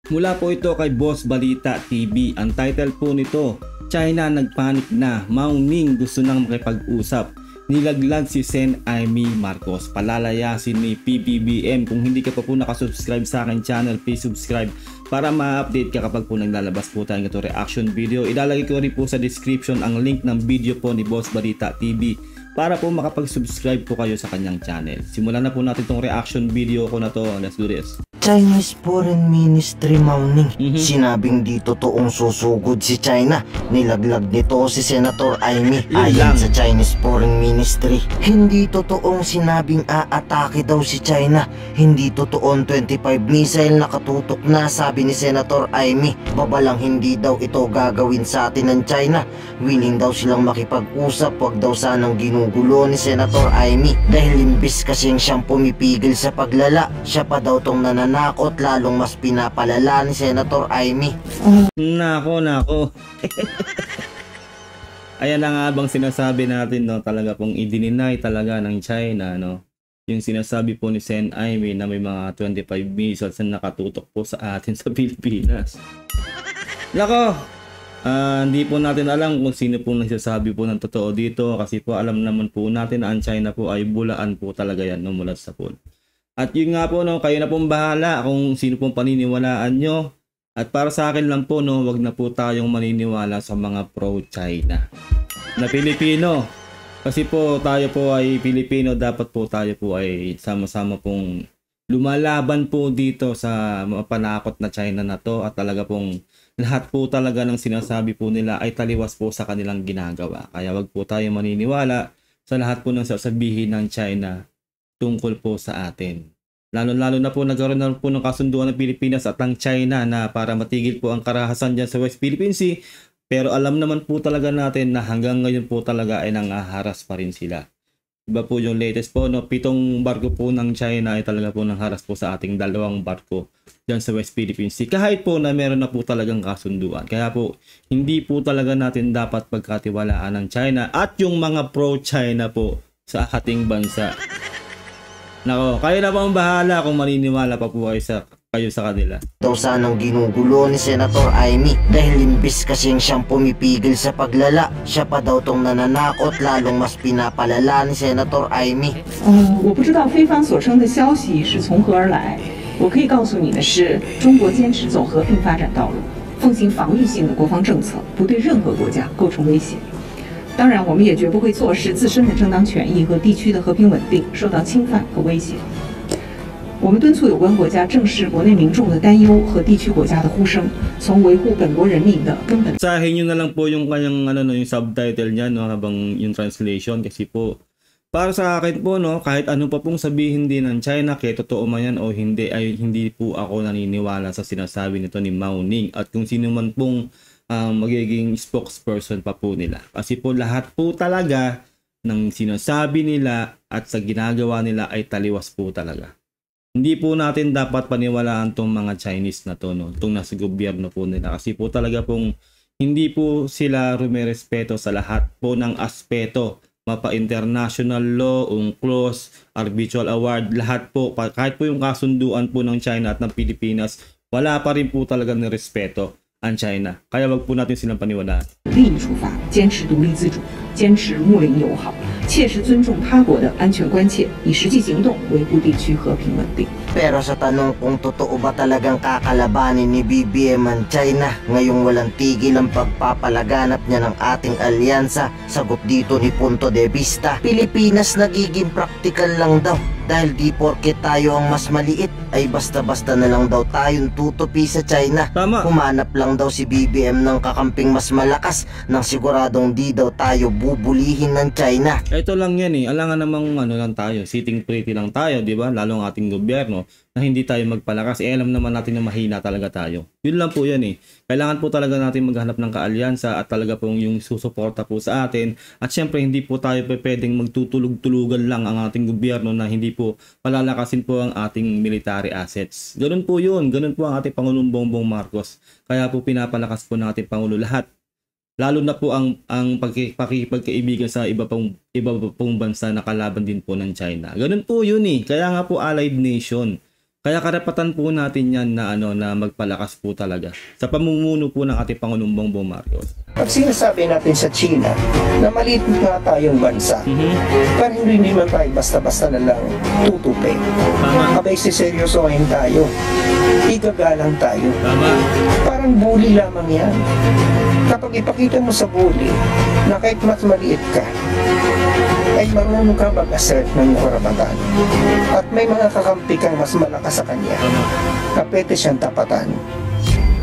Mula po ito kay Boss Balita TV. Ang title po nito, China nagpanik na, Mao Ning gusto nang makipag-usap. Nilaglag si Sen Amy Marcos, palalayasin ni PBBM. Kung hindi ka pa po nakasubscribe sa akin channel, please subscribe para ma-update ka kapag po naglalabas po tayong ito reaction video. Ilalagay ko rin po sa description ang link ng video po ni Boss Balita TV para po makapag-subscribe po kayo sa kanyang channel. Simulan na po natin itong reaction video ko na to. Let's do this. Chinese Foreign Ministry Mao Ning sinabing di totoong susugod si China. Nilaglag nito si Senator Amy. Ayon sa Chinese Foreign Ministry, hindi totoong sinabing aatake daw si China. Hindi totoong 25 missile nakatutok na, sabi ni Senator Amy. Babalang hindi daw ito gagawin sa atin ng China. Willing daw silang makipag-usap, wag daw sanang ginugulo ni Senator Amy. Dahil imbis kasing siyang pumipigil sa paglala, siya pa daw tong nananakot, lalong mas pinapalala ni Senator Amy. Nako. Ayan na nga bang sinasabi natin, no, talaga pong i-deny talaga ng China, no, yung sinasabi po ni Sen Amy na may mga 25 missiles na nakatutok po sa atin sa Pilipinas. Nako, hindi po natin alam kung sino po nagsasabi po ng totoo dito, kasi po alam naman po natin na ang China po ay bulaan po talaga yan, no, mula sa pool. At yun nga po, no, kayo na pong bahala kung sino pong paniniwalaan nyo. At para sa akin lang po, no, wag na po tayong maniniwala sa mga pro-China na Pilipino. Kasi po tayo po ay Pilipino, dapat po tayo po ay sama-sama pong lumalaban po dito sa mapanakot na China na to. At talaga pong lahat po talaga ng sinasabi po nila ay taliwas po sa kanilang ginagawa. Kaya wag po tayo maniniwala sa lahat po ng sasabihin ng China tungkol po sa atin. Lalo na po nagkaroon na po ng kasunduan ng Pilipinas at ang China na para matigil po ang karahasan dyan sa West Philippine Sea. Pero alam naman po talaga natin na hanggang ngayon po talaga ay nangaharas pa rin sila. Iba po yung latest po, no, 7 barko po ng China ay talaga po nangharas po sa ating 2 barko dyan sa West Philippine Sea. Kahit po na meron na po talagang kasunduan. Kaya po hindi po talaga natin dapat pagkatiwalaan ng China at yung mga pro-China po sa ating bansa. Nako, kayo na pang bahala kung maniniwala pa po kayo sa kanila. Daw sanang ginugulo ni Senator Amy dahil imbis kasing siyang pumipigil sa paglala, siya pa daw tong nananakot, lalong mas pinapalala ni Senator Amy. 我不知道非方所称的消息是从何而来。我可以告诉你的是，中国坚持走和平发展道路，奉行防御性的国防政策，不对任何国家构成威胁。 当然，我们也绝不会坐视自身的正当权益和地区的和平稳定受到侵犯和威胁。我们敦促有关国家正视国内民众的担忧和地区国家的呼声，从维护本国人民的根本。 Sahin nyo na lang po yung kanyang yung subtitle niya, no, habang yung translation, kasi po para sa akin po, no, kahit ano pa pong sabihin din ng China, kaya totoo man yan o hindi, ay hindi po ako naniniwala sa sinasabi nito ni Mao Ning at kung sino man pong magiging spokesperson pa po nila. Kasi po lahat po talaga ng sinasabi nila at sa ginagawa nila ay taliwas po talaga. Hindi po natin dapat paniwalaan tong mga Chinese na to, no, itong nasa gobyerno po nila. Kasi po talaga pong hindi po sila rumerespeto sa lahat po ng aspeto. Mapa international law, UNCLOS, arbitral award, lahat po. Kahit po yung kasunduan po ng China at ng Pilipinas, wala pa rin po talaga ng respeto ang China. Kaya wag po natin silang paniwalaan. 利益出发，坚持独立自主，坚持睦邻友好，切实尊重他国的安全关切，以实际行动维护地区和平稳定。 Pero sa tanong kung totoo ba talagang kakalabanin ni BBM ang China ngayong walang tigil ang pagpapalaganap niya ng ating alyansa, sagot dito ni Punto de Vista, Pilipinas nagiging praktikal lang daw. Dahil di porke tayo ang mas maliit ay basta-basta na lang daw tayong tutupi sa China. Tama. Humanap lang daw si BBM ng kakamping mas malakas nang siguradong di daw tayo bubulihin ng China. Ito lang yan eh. Alangan namang ano lang tayo, sitting pretty lang tayo, di ba? Lalo ang ating gobyerno na hindi tayo magpalakas. Alam naman natin na mahina talaga tayo. Yun lang po yan eh. Kailangan po talaga natin maghanap ng kaalyansa at talaga pong yung susuporta po sa atin. At syempre hindi po tayo pwedeng magtutulog-tulugan lang ang ating gobyerno na hindi po palalakasin po ang ating military assets. Ganun po yun. Ganun po ang ating Pangulong Bongbong Marcos. Kaya po pinapalakas po ng ating Pangulo lahat. Lalo na po ang pakikipagkaibigan sa iba pong bansa na kalaban din po ng China. Ganun po yun eh. Kaya nga po allied nation. Kaya karapatan po natin yan na na magpalakas po talaga sa pamumuno po ng ating Pangulong Bongbong Marcos. Pag sinasabi natin sa China na maliit nga tayong bansa, pero hindi naman tayo basta-basta na lang tutupi. Abay, siseryosohin tayo. Igagalang tayo. Tama. Parang bully lamang yan. Kapag ipakita mo sa bully na kahit mas maliit ka, ay marunong ka mag-assert ng karapatan. At may mga kakampi kang mas malakas sa kanya na pwede siyang tapatan.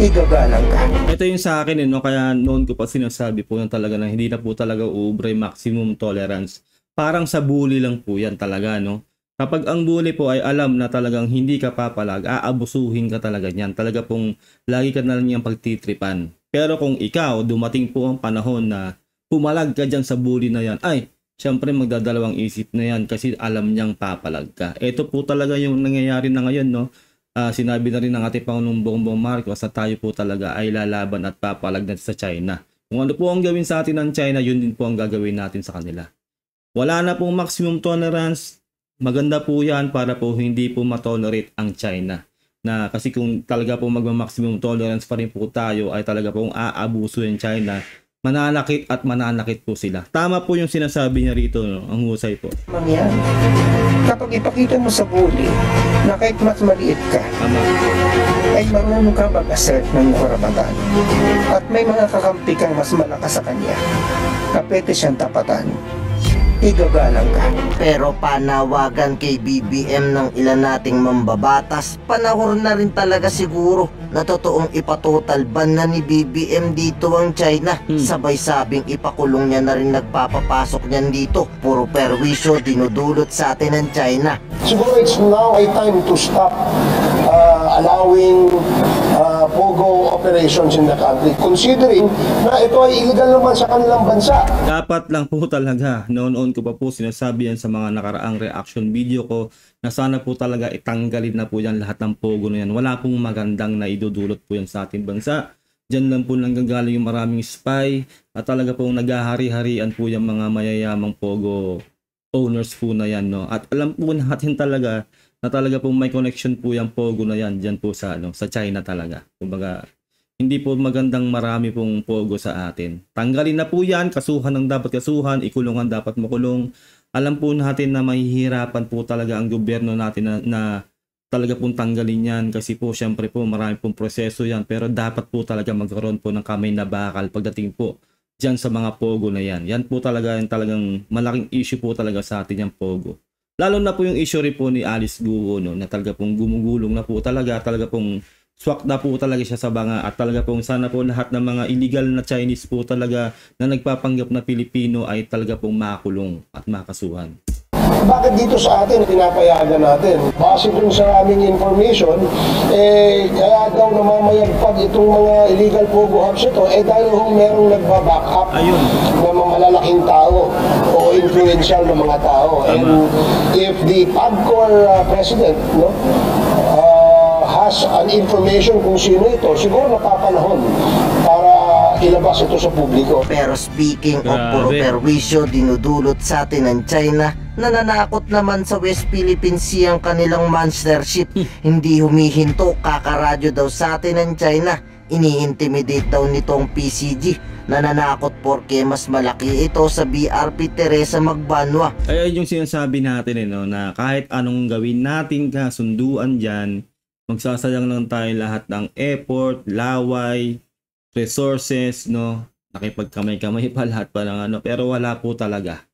Igagalang ka. Ito yung sa akin, kaya noon ko pa sinasabi po yan talaga na hindi na po talaga uubre maximum tolerance. Parang sa bully lang po yan talaga, no? Kapag ang bully po ay alam na talagang hindi ka papalag, aabusuhin ka talaga niyan. Talaga pong lagi ka na lang niyang pagtitripan. Pero kung ikaw, dumating po ang panahon na pumalag ka dyan sa bully na yan, ay, siyempre magdadalawang isip na yan kasi alam niyang papalag ka. Ito po talaga yung nangyayari na ngayon, no? Sinabi na rin ng ating Pangulong Bongbong Marcos na tayo po talaga ay lalaban at papalag natin sa China. Kung ano po ang gawin sa atin ng China, yun din po ang gagawin natin sa kanila. Wala na pong maximum tolerance. Maganda po yan para po hindi po matolerate ang China. Na kasi kung talaga po magma-maximum tolerance pa rin po tayo ay talaga pong aabuso yung China. Mananakit at mananakit po sila. Tama po yung sinasabi niya rito, no? Ang husay po. Mangyan. Kapag ipakita mo sa bully na kahit mas maliit ka, ay marunong ka mag-assert ng karapatan. At may mga kakampi kang mas malakas sa kanya na pwede siyang tapatan. Igagalang ka. Pero panawagan kay BBM ng ilan nating mambabatas, panahon na rin talaga siguro na totoong ipatotal ban na ni BBM dito ang China. Sabay sabing ipakulong niya na rin nagpapapasok niyan dito. Puro perwisyo dinudulot sa atin ng China. Siguro it's now a time to stop allowing pogo operations in the country, considering na ito ay illegal naman sa kanilang bansa. Dapat lang po talaga, noon ko pa po sinasabi yan sa mga nakaraang reaction video ko, na sana po talaga itanggalin na po yan lahat ng pogo na yan. Wala pong magandang na idudulot po yan sa ating bansa. Diyan lang po nanggagaling yung maraming spy at talaga pong naghahari-harian po yung mga mayayamang pogo owners po na yan, no? At alam po natin talaga na talaga pong may connection po yung pogo na yan dyan po sa, sa China talaga. Kumbaga, hindi po magandang marami pong pogo sa atin. Tanggalin na po yan, kasuhan ang dapat kasuhan, ikulong ang dapat makulong. Alam po natin na mahihirapan po talaga ang gobyerno natin na talaga pong tanggalin yan kasi po syempre po marami pong proseso yan, pero dapat po talaga magkaroon po ng kamay na bakal pagdating po dyan sa mga pogo na yan. Yan po talaga yung talagang malaking issue po talaga sa atin yung pogo. Lalo na po yung issue rin po ni Alice Guo, no, na talaga pong gumugulong na po talaga pong swak na po talaga siya sa banga at talaga pong sana po lahat ng mga illegal na Chinese po talaga na nagpapanggap na Pilipino ay talaga pong makulong at makasuhan. Bakit dito sa atin pinapayagan natin? Base dun sa aming information, kaya daw namamayagpag itong mga illegal pogo hubs ito, dahil merong nagbaback up ng mga malalaking tao o influential ng mga tao. And if the PAGCOR president, no, has an information kung sino ito, siguro napapanahon para ilabas ito sa publiko. Pero speaking of puro perwisyo dinudulot sa atin ng China, nananakot naman sa West Philippine Sea ang kanilang monster ship. Hindi humihinto, kakaradyo daw sa atin ng China. Ini-intimidate daw nitong PCG. Nananakot porke mas malaki ito sa BRP Teresa Magbanwa. Ay yung sinasabi natin na kahit anong gawin natin kasunduan dyan, magsasayang lang tayo lahat ng effort, laway, resources, no? Nakipagkamay-kamay pa lahat pa ng pero wala po talaga.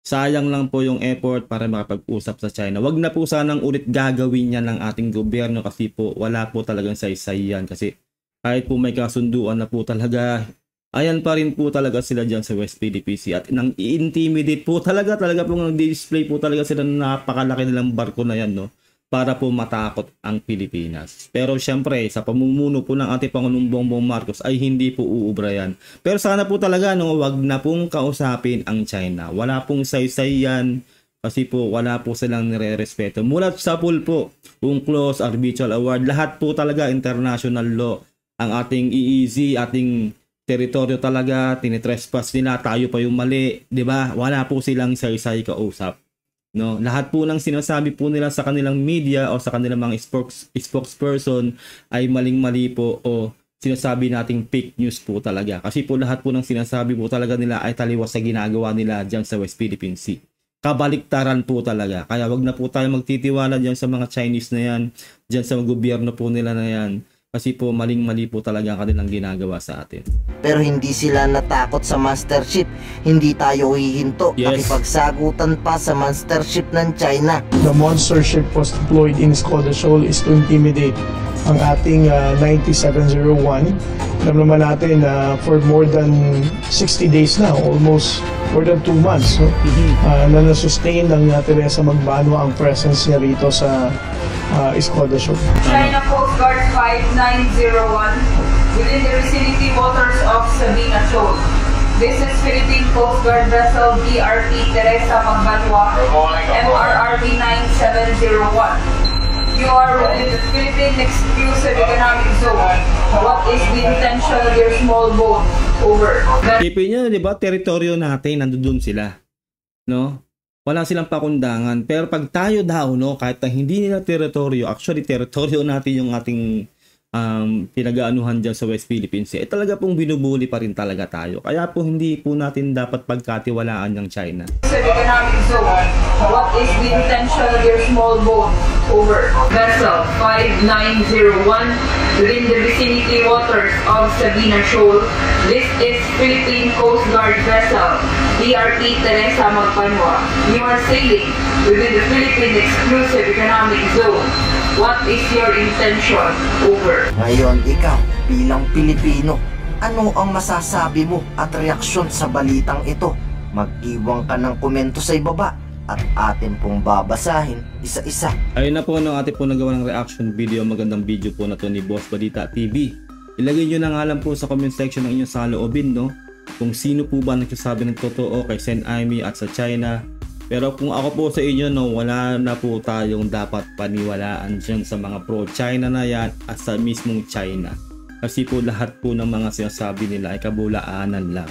Sayang lang po yung effort para makapag-usap sa China. Wag na po sanang ulit gagawin yan ng ating gobyerno kasi po wala po talagang saysay yan. Kasi kahit po may kasunduan na po talaga, ayan pa rin po talaga sila dyan sa West Philippine Sea. At nang i-intimidate po talaga po nang-display po talaga sila ng napakalaki nilang barko na yan, no? Para po matakot ang Pilipinas. Pero syempre, sa pamumuno po ng ating Pangulong Bongbong Marcos ay hindi po uubra yan. Pero sana po talaga, wag na pong kausapin ang China. Wala pong saysay yan kasi po wala po silang nire-respeto. Mula sa pool po, UNCLOS, Arbitral Award, lahat po talaga international law. Ang ating EEZ, ating teritoryo talaga, tinitrespass nila, tayo pa yung mali, 'di ba? Wala po silang saysay kausap. No, lahat po ng sinasabi po nila sa kanilang media o sa kanilang mga spokesperson ay maling-mali po o sinasabi nating fake news po talaga. Kasi po lahat po ng sinasabi po talaga nila ay taliwas sa ginagawa nila diyan sa West Philippine Sea. Kabaliktaran po talaga. Kaya wag na po tayo magtitiwala diyan sa mga Chinese na yan, diyan sa gobyerno po nila na yan. Kasi po maling-mali po talaga ang kanilang ginagawa sa atin. Pero hindi sila natakot sa master ship. Hindi tayo hihinto. Yes. Nakipagsagutan pa sa master ship ng China. The monster ship was deployed in Skoda Shoal is to intimidate ang ating 9701. Alam naman natin na for more than 60 days now, almost more than 2 months, no? Na na-sustain ng Teresa Magbanwa ang presence niya rito sa Skoda Shoal. China Coast Guard 5901 within the vicinity waters of Sabina Shoal. This is Philippine Coast Guard vessel BRP Teresa Magbanwa, MRRB 9701. You are within the Philippine Exclusive Economic Zone. What is the intention of your small boat? Over. Isipin nyo, di ba, teritoryo natin, nandoon sila. No? Wala silang pakundangan. Pero pag tayo daw, no, kahit na hindi nila teritoryo, actually, teritoryo natin yung ating pinag-aanuhan dyan sa West Philippines, eh talaga pong binubuli pa rin talaga tayo. Kaya po hindi po natin dapat pagkatiwalaan ng China. Economic Zone. What is the intention of your small boat? Over. Vessel 5901 within the vicinity waters of Sabina Shoal. This is Philippine Coast Guard vessel BRP Teresa Magbanwa. You are sailing within the Philippine Exclusive Economic Zone. What is your intention? Over. Ngayon ikaw, bilang Pilipino, ano ang masasabi mo at reaksyon sa balitang ito? Mag-iwan ka ng komento sa ibaba at atin pong babasahin isa-isa. Ayun na po, no, atin po nagawa ng reaction video. Magandang video po na to ni Boss Balita TV. Ilagay nyo na nga lang po sa comment section ng inyong saloobin, no, kung sino po ba nagsasabi ng totoo kay Sen Aimee at sa China. Pero kung ako po sa inyo, no, wala na po tayong dapat paniwalaan dyan sa mga pro-China na yan at sa mismong China. Kasi po lahat po ng mga sinasabi nila ay kabulaanan lang.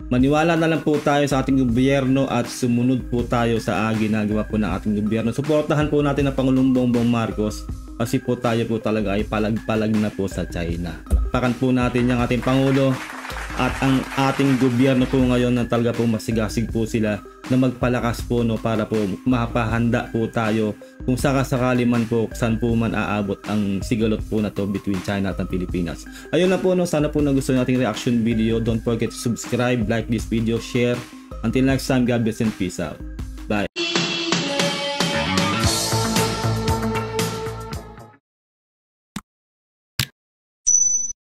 Maniwala na lang po tayo sa ating gobyerno at sumunod po tayo sa ginagawa po ng ating gobyerno. Suportahan po natin ang Pangulong Bongbong Marcos kasi po tayo po talaga ay palag-palag na po sa China. Palakpakan po natin yung ating Pangulo at ang ating gobyerno po ngayon na talaga po masigasig po sila na magpalakas po, no, para po mapahanda po tayo kung sakasakali man po saan po man aabot ang sigalot po na to between China at ang Pilipinas. Ayun na po, no, sana po nagustuhan nating reaction video. Don't forget to subscribe, like this video, share. Until next time, God bless and peace out. Bye.